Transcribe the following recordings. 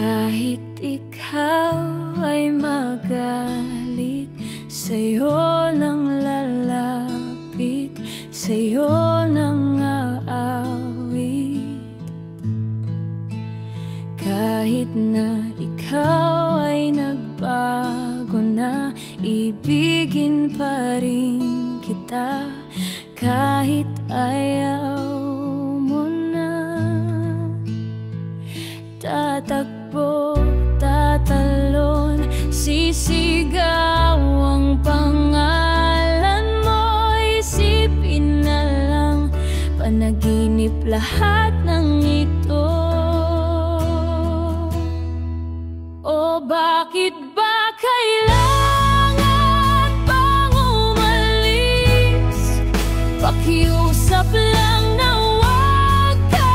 Kahit ikaw ay magalit, sa'yo nang lalapit, sa'yo nang aawit. Kahit na ikaw ay nagbago na, ibigin pa rin kita. Kahit ayaw mo na, tatakbo, tatalon, sisigaw ang pangalan mo. Isipin na lang, panaginip lahat ng ito. O bakit ba kailangan pang umalis? Pakiusap lang na huwag ka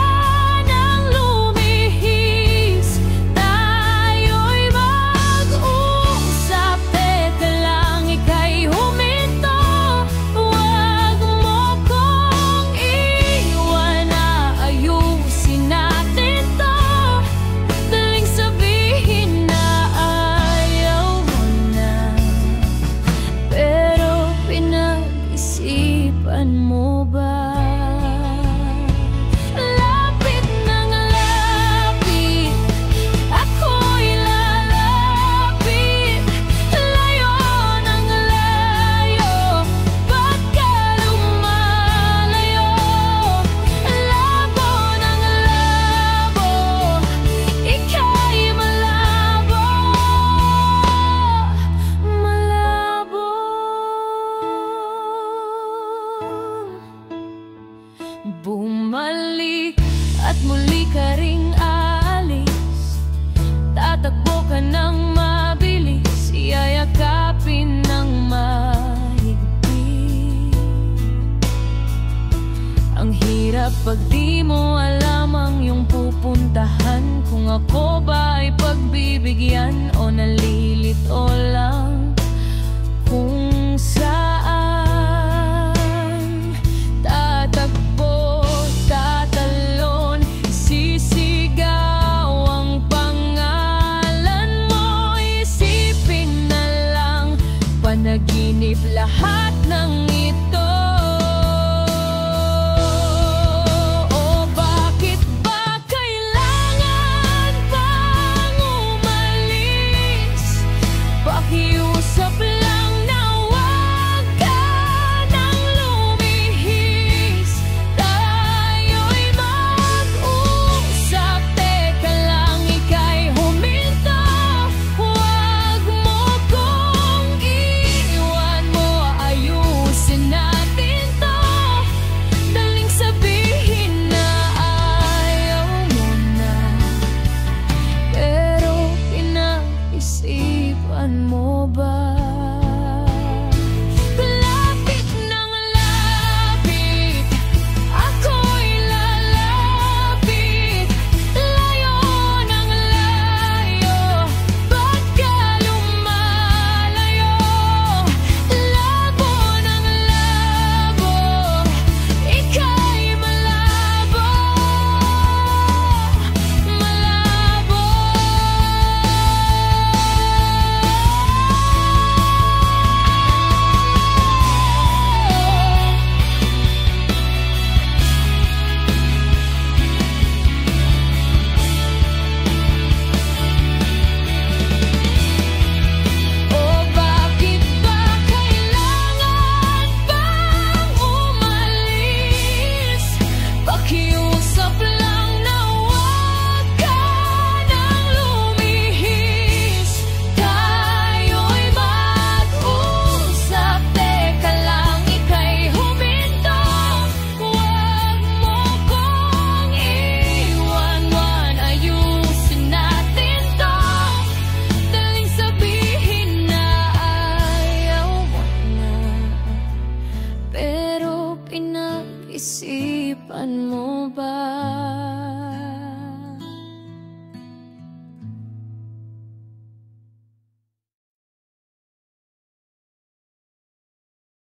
nang lumihis. Tayo'y mag-usap, teka lang, ika'y huminto. Huwag mo kong iwan, ayusin natin to. Daling sabihin na ayaw mo na, pero pinag-isipan mo ba? Lapit nang lapit, ako'y lalapit. Layo nang layo, ba't ka lumalayo? Labo nang labo, ika'y malabo. Malabo. Bumalik at muli ka ring aalis. Tatakbo ka ng mabilis, iyayakapin ng mahigpit. Ang hirap pag di mo alam ang iyong pupuntahan. Kung ako ba ay pagbibigyan o nalilito lang kung saan. Tatakbo, tatalon, sisigaw ang pangalan mo. Isipin na lang, panaginip lahat ng ito. O bakit ba kailangan pang umalis? Pakiusap lang na huwag ka nang lumihis. Tayo'y mag-usap, teka lang, ika'y huminto. Huwag mo kong iwan, mo ayusin natin to. Daling sabihin na ayaw mo na, pero pinag-isipan mo ba? Lapit nang lapit, ako'y lalapit. Layo nang layo, ba't ka lumalayo? Labo nang labo, ika'y malabo. Malabo. O bakit ba kailangan pang umalis? Pakiusap lang na huwag ka nang lumihis. Tayo'y mag-usap, teka lang, ika'y huminto. Huwag mo kong iwan, ayusin natin to. Daling sabihin na ayaw mo na, pero pinag-isipan mo ba?